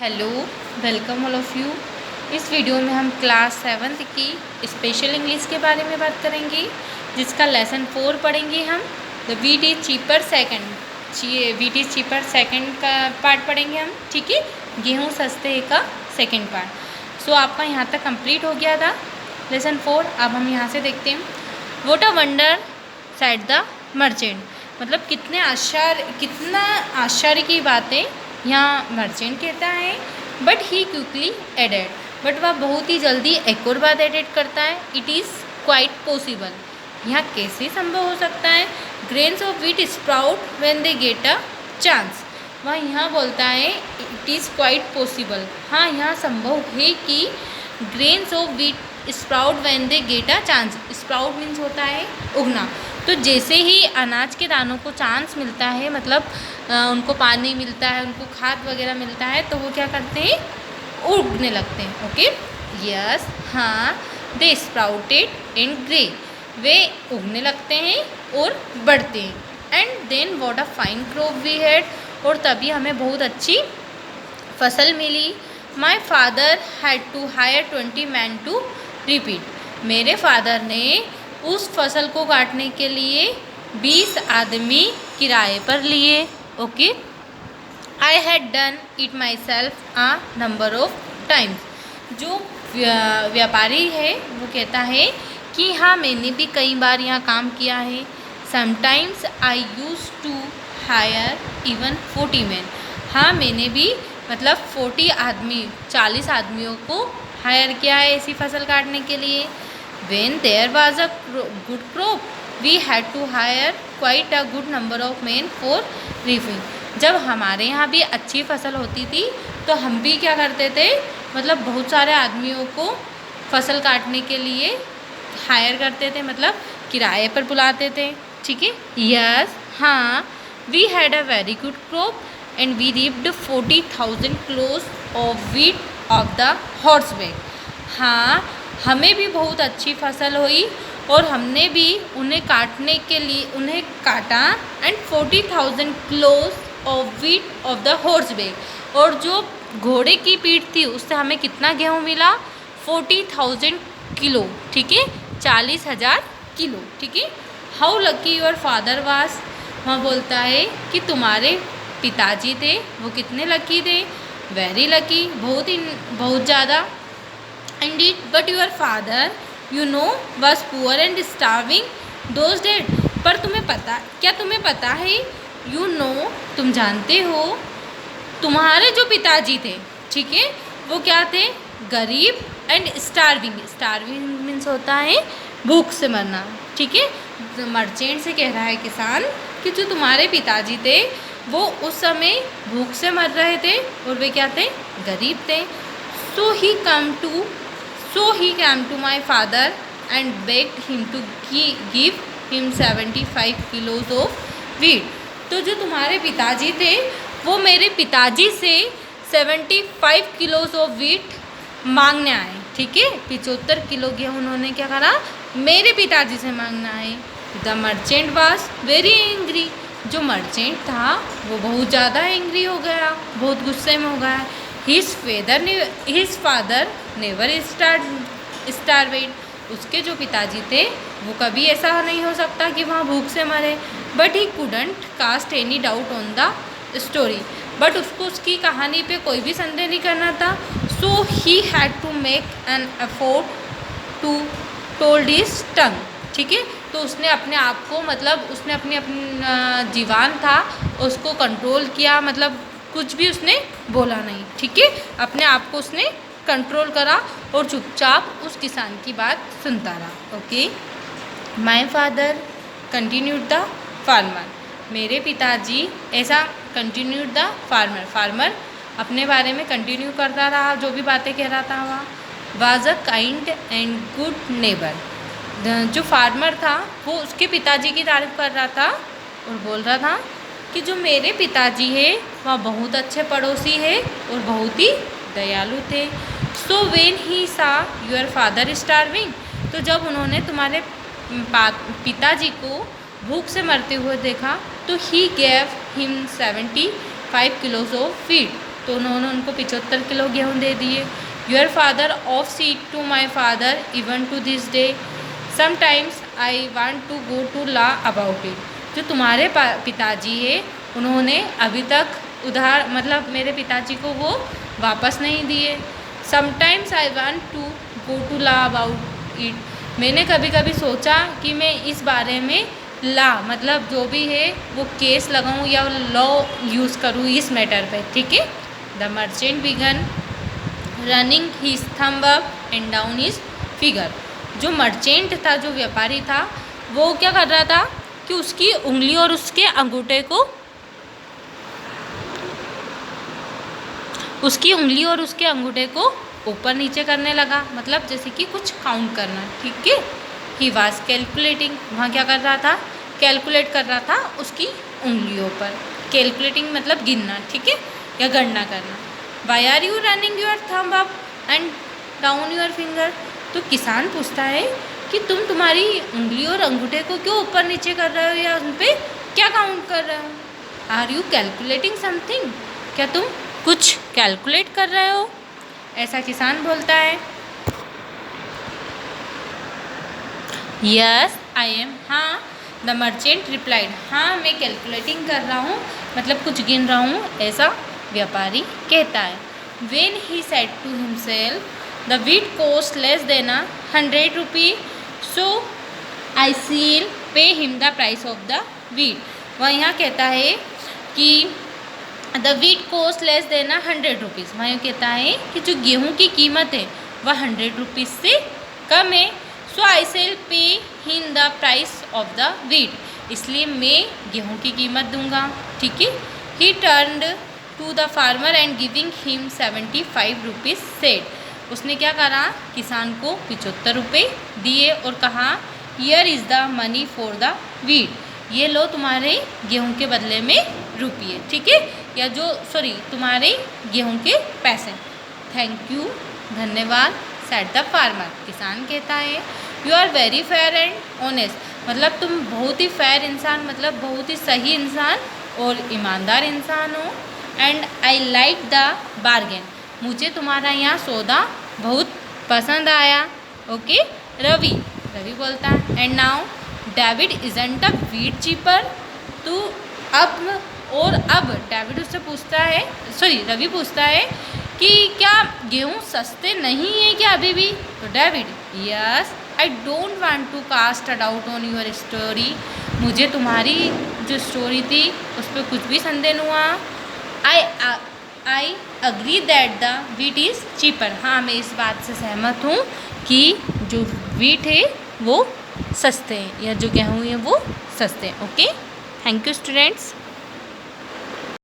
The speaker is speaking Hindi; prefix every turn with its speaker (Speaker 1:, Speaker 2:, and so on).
Speaker 1: Hello, welcome all of you. इस वीडियो में हम क्लास 7th की स्पेशल इंग्लिश के बारे में बात करेंगे, जिसका लेसन 4 पढ़ेंगे हम। The wheat is cheaper second का पार्ट पढ़ेंगे हम, ठीक है। गेहूँ सस्ते है का सेकंड पार्ट। सो आपका यहाँ तक कंप्लीट हो गया था लेसन 4। अब हम यहाँ से देखते हैं। What a wonder said the merchant, मतलब कितना आश्चर्य की बातें यहाँ मर्चेंट कहता है। But he quickly added, but वह बहुत ही जल्दी एक और बात एडेड करता है। इट इज़ क्वाइट पॉसिबल, यहाँ कैसे संभव हो सकता है। Grains of wheat sprout when they get a chance, वह यहाँ बोलता है इट इज़ क्वाइट पॉसिबल, हाँ यहाँ संभव है कि grains of wheat sprout when they get a chance. Sprout means होता है उगना। तो जैसे ही अनाज के दानों को चांस मिलता है, मतलब उनको पानी मिलता है, उनको खाद वगैरह मिलता है, तो वो क्या करते हैं, उगने लगते हैं। ओके, यस, हाँ, दे स्प्राउटेड एंड ग्रे, वे उगने लगते हैं और बढ़ते हैं। And then what a fine crop we had, और तभी हमें बहुत अच्छी फसल मिली। My father had to hire 20 man to repeat, मेरे फादर ने उस फसल को काटने के लिए 20 आदमी किराए पर लिए। Okay, I had done it my self a number of times, जो व्यापारी है वो कहता है कि हाँ मैंने भी कई बार यहाँ काम किया है। Sometimes I use to hire even 40 man, हाँ मैंने भी मतलब 40 आदमियों को हायर किया है ऐसी फसल काटने के लिए। When there was a good crop, we had to hire quite a good number of men for reaping. जब हमारे यहाँ भी अच्छी फसल होती थी तो हम भी क्या करते थे, मतलब बहुत सारे आदमियों को फसल काटने के लिए हायर करते थे, मतलब किराए पर बुलाते थे, ठीक है। यस, हाँ, we had a very good crop and we reaped 40,000 kilos of wheat of the horseback. हाँ, हमें भी बहुत अच्छी फसल हुई और हमने भी उन्हें काटा and 40,000 kilos of wheat of the horse back, और जो घोड़े की पीठ थी उससे हमें कितना गेहूँ मिला, 40,000 किलो, ठीक है, 40,000 किलो, ठीक है। How lucky your father was, वहाँ बोलता है कि तुम्हारे पिताजी थे वो कितने लकी थे, वेरी लकी, बहुत ज़्यादा। Indeed, but your father, you know, was poor and starving those days. पर तुम्हें पता है, you know, तुम जानते हो, तुम्हारे जो पिताजी थे, ठीक है, वो क्या थे, गरीब एंड स्टार्विंग। स्टार्विंग मीन्स होता है भूख से मरना, ठीक है। मर्चेंट से कह रहा है किसान कि जो तुम्हारे पिताजी थे वो उस समय भूख से मर रहे थे और वे क्या थे, गरीब थे। So he came to my father and begged him to give him 75 kilos of wheat. तो जो तुम्हारे पिताजी थे वो मेरे पिताजी से 75 किलोज ऑफ व्हीट मांगने आए, ठीक है। 75 किलो गेहूँ उन्होंने क्या करा, मेरे पिताजी से मांगना है। The merchant was very angry, जो मर्चेंट था वो बहुत ज़्यादा एंग्री हो गया, बहुत गुस्से में हो गया। His father never starved, उसके जो पिताजी थे वो कभी ऐसा नहीं हो सकता कि वहाँ भूख से मरे। But he couldn't cast any doubt on the story, but उसको उसकी कहानी पे कोई भी संदेह नहीं करना था। So he had to make an effort to hold his tongue, ठीक है। तो उसने अपने आप को, मतलब उसने अपना जीवान था उसको कंट्रोल किया, मतलब कुछ भी उसने बोला नहीं, ठीक है। अपने आप को उसने कंट्रोल करा और चुपचाप उस किसान की बात सुनता रहा। Okay, my father continued the farmer, मेरे पिताजी ऐसा कंटिन्यूड द फार्मर अपने बारे में कंटिन्यू करता रहा, जो भी बातें कह रहा था वह। Was a kind and good neighbour, जो फार्मर था वो उसके पिताजी की तारीफ कर रहा था और बोल रहा था कि जो मेरे पिताजी है वह बहुत अच्छे पड़ोसी है और बहुत ही दयालु थे। सो व्हेन ही सा योर फादर स्टार्विंग, तो जब उन्होंने तुम्हारे पिताजी को भूख से मरते हुए देखा तो he gave him 75 kilos of feed, तो उन्होंने उनको 75 किलो गेहूँ दे दिए। Your father of seat to my father even to this day, sometimes I want to go to law about it. जो तुम्हारे पिताजी है उन्होंने अभी तक उधार मतलब मेरे पिताजी को वो वापस नहीं दिए। Sometimes I want to go to law about it, मैंने कभी कभी सोचा कि मैं इस बारे में ला मतलब जो भी है वो केस लगाऊं या लॉ यूज़ करूं इस मैटर पे, ठीक है। The merchant began running his thumb up and down his figure. जो मर्चेंट था, जो व्यापारी था, वो क्या कर रहा था कि उसकी उंगली और उसके अंगूठे को ऊपर नीचे करने लगा, मतलब जैसे कि कुछ काउंट करना, ठीक है। ही वॉज कैलकुलेटिंग, वहाँ क्या कर रहा था, कैलकुलेट कर रहा था उसकी उंगलियों पर। कैलकुलेटिंग मतलब गिनना, ठीक है, या गणना करना। Why are you running your thumb up and down your finger. तो किसान पूछता है कि तुम तुम्हारी उंगली और अंगूठे को क्यों ऊपर नीचे कर रहे हो या उन पर क्या काउंट कर रहे हो। आर यू कैलकुलेटिंग समथिंग, क्या तुम कुछ कैलकुलेट कर रहे हो, ऐसा किसान बोलता है। यस आई एम, हाँ। द मर्चेंट रिप्लाइड, हाँ मैं कैलकुलेटिंग कर रहा हूँ, मतलब कुछ गिन रहा हूँ, ऐसा व्यापारी कहता है। When he said to himself the wheat cost less than 100 rupee, so I seal pay him the price of the wheat. वह यहाँ कहता है कि the wheat cost less than 100 rupees, वहाँ कहता है कि जो गेहूँ की कीमत है वह 100 रुपीज़ से कम है। So I shall pay him the price of the wheat, इसलिए मैं गेहूँ की कीमत दूंगा, ठीक है। He turned to the farmer and giving him 75 rupees said. उसने क्या करा, किसान को 75 रुपये दिए और कहा here is the money for the wheat, ये लो तुम्हारे गेहूँ के बदले में रुपये, ठीक है, या जो तुम्हारे गेहूँ के पैसे। थैंक यू, धन्यवाद, सेड द फार्मर, किसान कहता है। You are very fair and honest, मतलब तुम बहुत ही फेयर इंसान, मतलब बहुत ही सही इंसान और ईमानदार इंसान हो। And I like the bargain, मुझे तुम्हारा यहाँ सौदा बहुत पसंद आया। ओके रवि बोलता है। And now David isn't the wheat cheaper, तो अब डेविड उससे पूछता है, रवि पूछता है कि क्या गेहूँ सस्ते नहीं है क्या अभी भी। तो David, yes I don't want to cast a doubt on your story, मुझे तुम्हारी जो स्टोरी थी उस पर कुछ भी संदेह नहीं हुआ। I agree that the wheat is cheaper, हाँ मैं इस बात से सहमत हूँ कि जो वीट है वो सस्ते हैं, या जो गेहूँ है वो सस्ते हैं। Okay, thank you students.